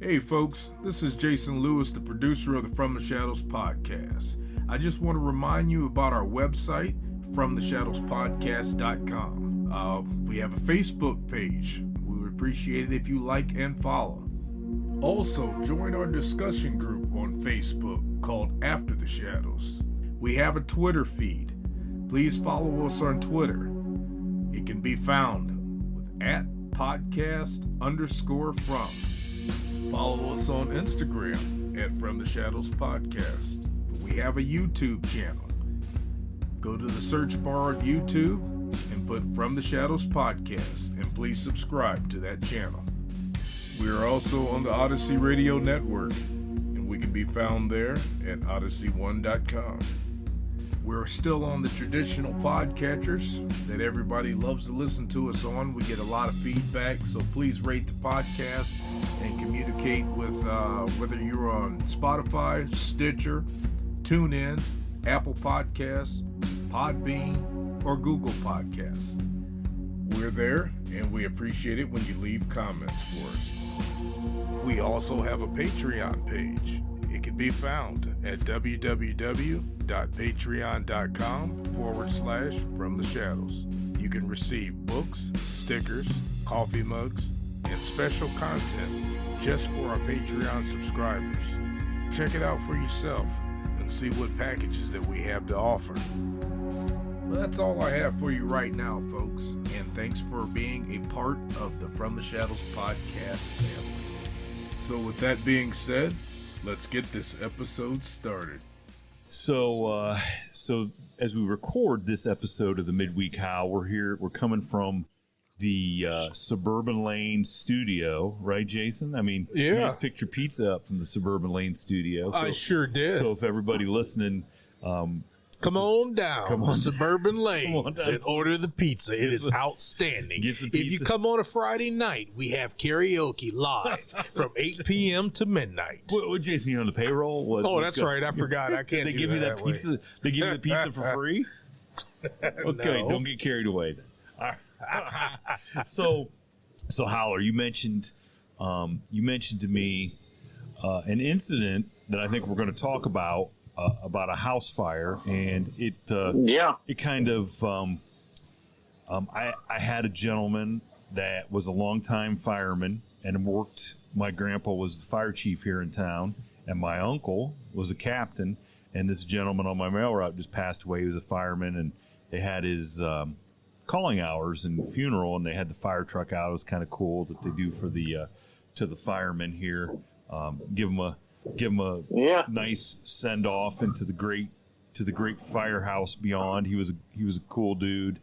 Hey folks, this is Jason Lewis, the producer of the From the Shadows podcast. I just want to remind you about our website, fromtheshadowspodcast.com. We have a Facebook page. We would appreciate it if you like and follow. Also, join our discussion group on Facebook called After the Shadows. We have a Twitter feed. Please follow us on Twitter. It can be found with @podcast_from. Follow us on Instagram at From the Shadows Podcast. We have a YouTube channel. Go to the search bar at YouTube and put From the Shadows Podcast, and please subscribe to that channel. We are also on the Odyssey Radio Network, and we can be found there at odyssey1.com. We're still on the traditional podcatchers that everybody loves to listen to us on. We get a lot of feedback, so please rate the podcast and communicate with whether you're on Spotify, Stitcher, TuneIn, Apple Podcasts, Podbean, or Google Podcasts. We're there, and we appreciate it when you leave comments for us. We also have a Patreon page. It can be found at www.patreon.com/From the Shadows. You can receive books, stickers, coffee mugs, and special content just for our Patreon subscribers. Check it out for yourself and see what packages that we have to offer. Well, that's all I have for you right now, folks, and thanks for being a part of the From the Shadows podcast family. So with that being said, let's get this episode started. So as we record this episode of the Midweek Howl, we're coming from the Suburban Lane studio, right, Jason? I mean, you just picked your pizza up from the Suburban Lane studio. So, I sure did. So if everybody listening, come on down to Suburban Lane and order the pizza. It is outstanding. If you come on a Friday night, we have karaoke live from 8 p.m. to midnight. What, Jason, you on the payroll? That's right. I forgot. I can't. They give you that pizza. They give you the pizza for free. Okay, No. Don't get carried away then. All right. So Howler, you mentioned to me an incident that I think we're going to talk about a house fire, and it kind of I had a gentleman that was a longtime fireman and worked. My grandpa was the fire chief here in town, and my uncle was a captain. And this gentleman on my mail route just passed away. He was a fireman, and they had his calling hours and funeral, and they had the fire truck out. It was kind of cool that they do for the to the firemen here. Give them a nice send off into the great firehouse beyond. He was a cool dude.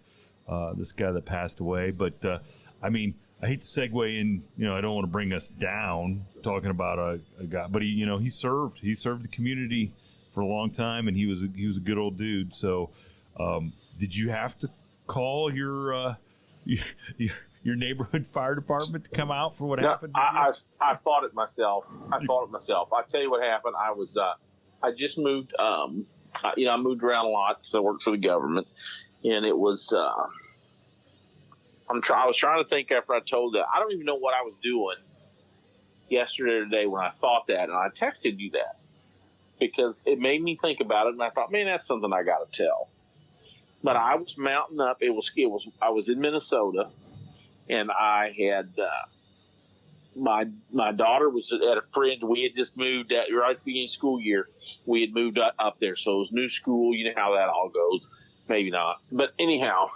This guy that passed away, but I mean, I hate to segue in. I don't want to bring us down talking about a guy, but he served the community for a long time, and he was a good old dude. So, did you have to call your neighborhood fire department to come out for what happened? I thought it myself. I tell you what happened. I just moved. I moved around a lot because I worked for the government, and it was. I was trying to think after I told that. I don't even know what I was doing yesterday or today when I thought that, and I texted you that because it made me think about it, and I thought, man, that's something I got to tell. But I was mounting up. I was in Minnesota. And I had my daughter was at a friend. We had just moved right at the beginning of school year. We had moved up there, so it was new school. You know how that all goes. Maybe not, but anyhow,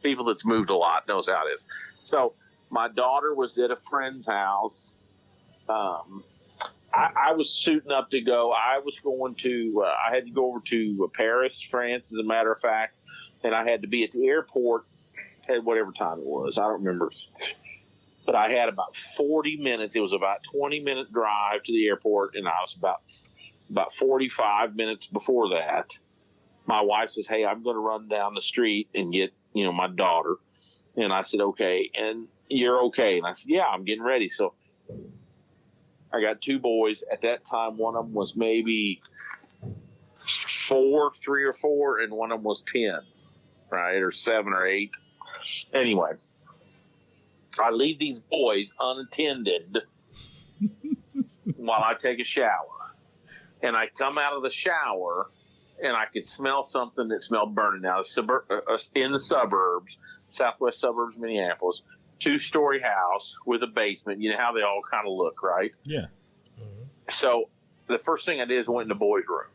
people that's moved a lot knows how it is. So my daughter was at a friend's house. I was suiting up to go. I was going to. I had to go over to Paris, France, as a matter of fact, and I had to be at the airport at whatever time it was. I don't remember. But I had about 40 minutes. It was about 20-minute drive to the airport, and I was about 45 minutes before that. My wife says, hey, I'm going to run down the street and get, my daughter. And I said, okay. And you're okay? And I said, yeah, I'm getting ready. So I got two boys. At that time, one of them was maybe 3 or 4, and one of them was 10, right, or 7 or 8. Anyway, I leave these boys unattended while I take a shower. And I come out of the shower, and I could smell something that smelled burning. Now, in the suburbs, southwest suburbs of Minneapolis, 2-story house with a basement. You know how they all kind of look, right? Yeah. Mm-hmm. So the first thing I did is went in the boys' room.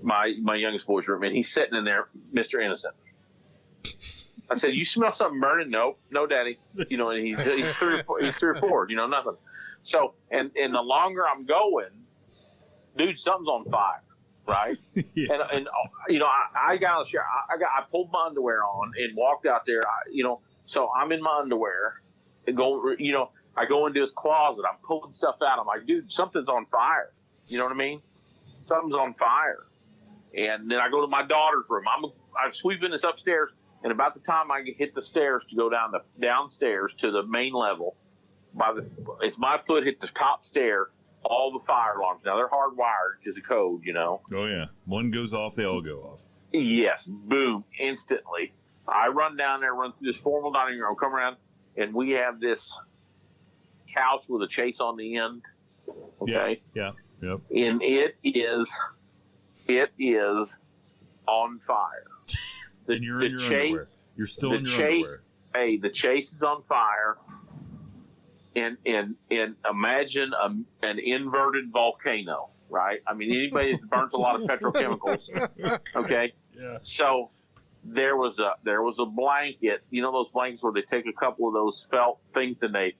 My youngest boy's room, and he's sitting in there, Mr. Innocent. I said, "You smell something burning?" "No, Daddy." You know, and he's 3 or 4. You know, nothing. So, and the longer I'm going, dude, something's on fire, right? Yeah. And you know, I got out of the shower. I pulled my underwear on and walked out there. You know, so I'm in my underwear and go. You know, I go into his closet. I'm pulling stuff out. I'm like, dude, something's on fire. You know what I mean? Something's on fire. And then I go to my daughter's room. I'm sweeping this upstairs, and about the time I hit the stairs to go downstairs to the main level, as my foot hit the top stair, all the fire alarms. Now they're hardwired because of code, you know. Oh yeah, one goes off, they all go off. Yes, boom, instantly. I run down there, run through this formal dining room, come around, and we have this couch with a chase on the end. Okay. Yeah. Yep. And it is on fire. And you're in your underwear. You're still in your underwear. Hey, the chase is on fire. And imagine an inverted volcano, right? I mean, anybody that burns a lot of petrochemicals, okay? Yeah. So there was a blanket. You know those blankets where they take a couple of those felt things and they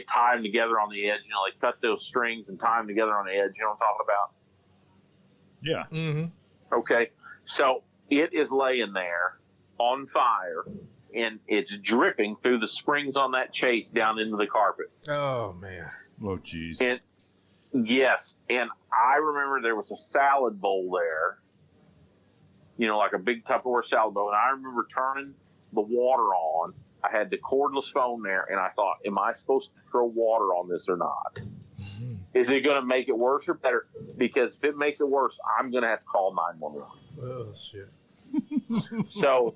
tie them together on the edge. You know, they cut those strings and tie them together on the edge. You know what I'm talking about? Yeah. Mm-hmm. Okay. So it is laying there on fire, and it's dripping through the springs on that chase down into the carpet. Oh, man. Oh, jeez. And yes. And I remember there was a salad bowl there, you know, like a big Tupperware salad bowl. And I remember turning the water on. I had the cordless phone there, and I thought, am I supposed to throw water on this or not? Mm-hmm. Is it going to make it worse or better? Because if it makes it worse, I'm going to have to call 911. Oh, shit. So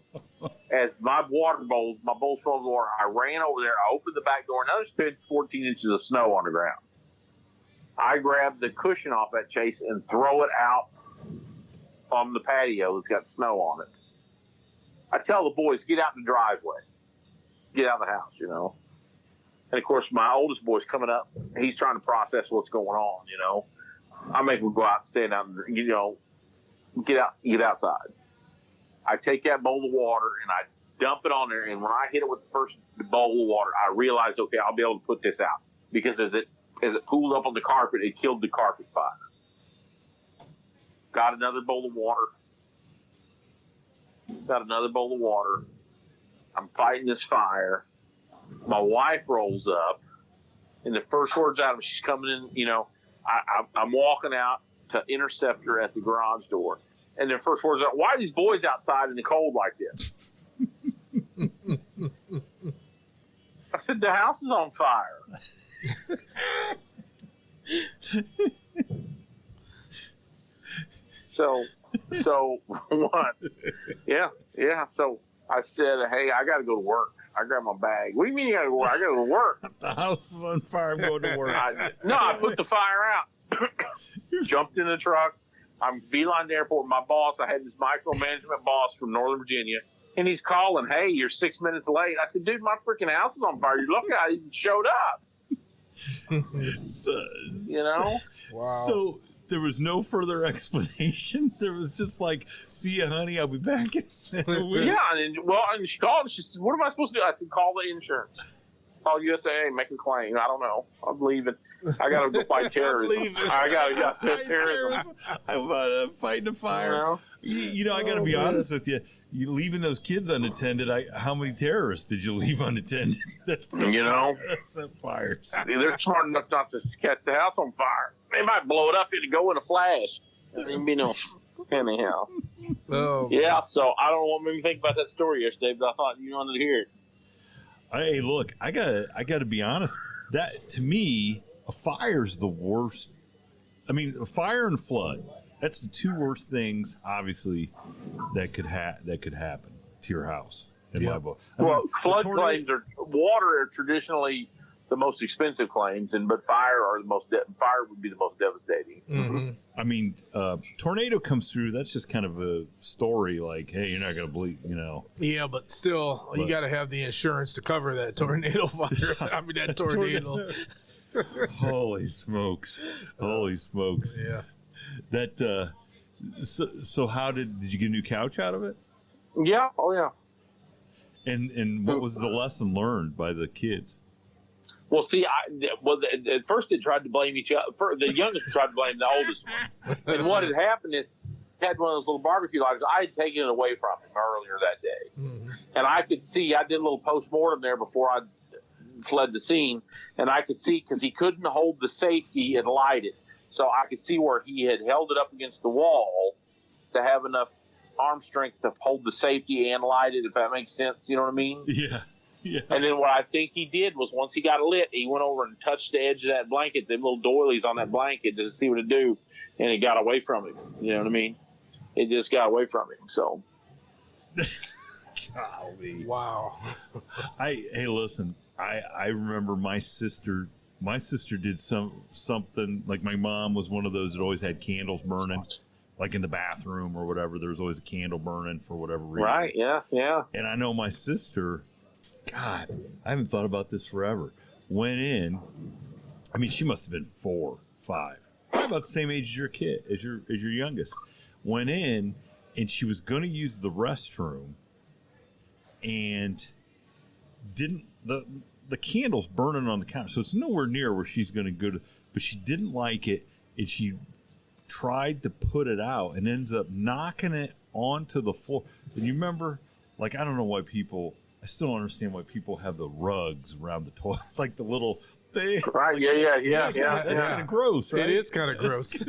as my bowl's full of water, I ran over there. I opened the back door. Another 14 inches of snow on the ground. I grabbed the cushion off that chase and throw it out on the patio that's got snow on it. I tell the boys, get out in the driveway. Get out of the house, you know. And, of course, my oldest boy's coming up. He's trying to process what's going on, you know. I make him go out and stand out and, you know, get outside. I take that bowl of water and I dump it on there. And when I hit it with the first bowl of water, I realized, okay, I'll be able to put this out. Because as it pooled up on the carpet, it killed the carpet fire. Got another bowl of water. I'm fighting this fire. My wife rolls up, and the first words out of her, she's coming in, you know, I'm walking out to intercept her at the garage door. And the first words are, why are these boys outside in the cold like this? I said, the house is on fire. So what? Yeah. So I said, hey, I got to go to work. I grabbed my bag. What do you mean you got to go to work? I got to go to work. The house is on fire. I'm going to work. I put the fire out. Jumped in the truck. I'm beeline to the airport. My boss, I had this micromanagement boss from Northern Virginia, and he's calling, hey, you're 6 minutes late. I said, dude, my freaking house is on fire. You're lucky I even showed up. So, you know? Wow. So there was no further explanation. There was just like, see you, honey. I'll be back in a week. Yeah, and she called and she said, what am I supposed to do? I said, call the insurance. Call USAA, make a claim. I don't know. I'm leaving. I got to go fight terrorism. I got to go terrorism. I'm fighting a fire. You know, I got to be honest with you. You leaving those kids unattended. How many terrorists did you leave unattended? That's fires. They're smart enough not to catch the house on fire. They might blow it up. It'd go in a flash. Anyhow. Oh, yeah. Man. So I don't know what made me think about that story yesterday, but I thought you wanted to hear it. Hey, look, I gotta be honest. That to me, a fire's the worst. I mean, a fire and flood. That's the two worst things, obviously, that could happen to your house. In my book. Flood claims water are traditionally the most expensive claims, but fire would be the most devastating. Mm-hmm. I mean, tornado comes through. That's just kind of a story. Like, hey, you're not going to believe, Yeah, but still, you got to have the insurance to cover that tornado fire. I mean, that tornado. Holy smokes! Holy smokes! Yeah. That. So how did you get a new couch out of it? Yeah. Oh yeah. And what was the lesson learned by the kids? Well, see, at first they tried to blame each other. The youngest tried to blame the oldest one. And what had happened is, he had one of those little barbecue lighters. I had taken it away from him earlier that day. Mm-hmm. And I could see, I did a little post-mortem there before I fled the scene. And I could see, because he couldn't hold the safety and light it. So I could see where he had held it up against the wall to have enough arm strength to hold the safety and light it, if that makes sense. You know what I mean? Yeah. Yeah. And then what I think he did was, once he got it lit, he went over and touched the edge of that blanket, them little doilies on that blanket, just to see what it do, and it got away from him. You know what I mean? It just got away from him. So, golly. Wow. Hey, listen. I remember my sister did something like, my mom was one of those that always had candles burning, like in the bathroom or whatever. There was always a candle burning for whatever reason. Right? Yeah. Yeah. And I know my sister. God, I haven't thought about this forever. Went in. I mean, she must have been 4, 5, probably about the same age as your kid, as your youngest. Went in, and she was going to use the restroom, and didn't the candle's burning on the counter, so it's nowhere near where she's going to go to. But she didn't like it, and she tried to put it out, and ends up knocking it onto the floor. And you remember, like, I don't know why people. I still don't understand why people have the rugs around the toilet, like the little thing. Right? Like, Yeah. That's kind of gross, right? It is kind of gross.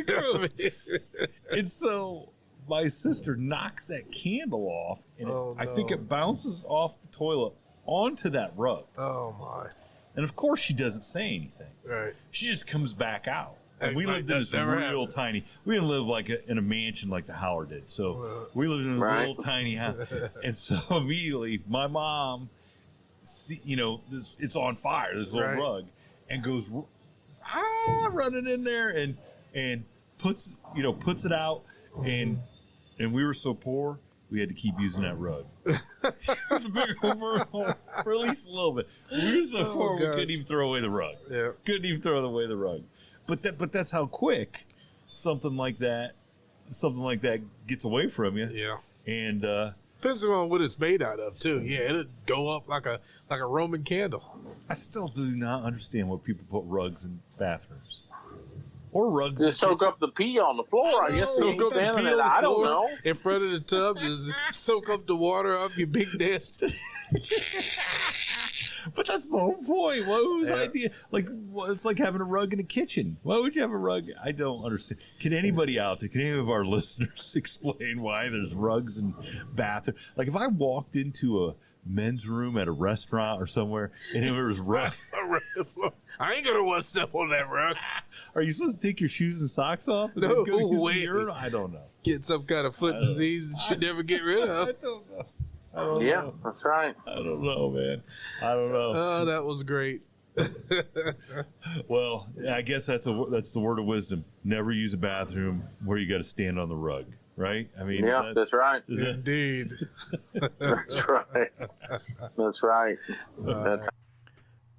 And so my sister knocks that candle off, and I think it bounces off the toilet onto that rug. Oh my! And of course, she doesn't say anything. Right. She just comes back out. And we Like, lived in this real tiny. We didn't live like in a mansion like the Howard did. So we lived in this little tiny house. And so immediately, my mom, it's on fire. This little rug, and goes running in there and puts it out. And we were so poor, we had to keep using that rug for at least a little bit. We were so poor, we couldn't even throw away the rug. Yeah. Couldn't even throw away the rug. But that's how quick something like that gets away from you. Yeah. And depends on what it's made out of too. Yeah, it'd go up like a Roman candle. I still do not understand why people put rugs in bathrooms. Or rugs. Just soak up the pee on the floor. I guess Soak up the pee on the I don't floor know. in front of the tub. Just soak up the water off your big nest. But that's the whole point. Whose idea? Like, it's like having a rug in a kitchen. Why would you have a rug? I don't understand. Can anybody out there, can any of our listeners explain why there's rugs in bathrooms? Like, if I walked into a men's room at a restaurant or somewhere and there was rug, I ain't gonna want to step on that rug. are you supposed to take your shoes and socks off? And No, then go use the wait. urinal? I don't know. Get some kind of foot disease that you never get rid of. I don't know. I don't Yeah, know. that's right. I don't know, man. I don't know. Oh, that was great. Well, I guess that's the word of wisdom. Never use a bathroom where you got to stand on the rug, right? I mean, Yeah, that's right. Indeed. That's right. That's right.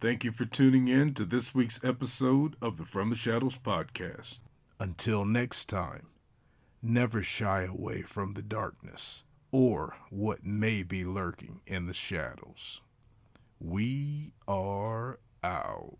Thank you for tuning in to this week's episode of the From the Shadows podcast. Until next time, never shy away from the darkness or what may be lurking in the shadows. We are out.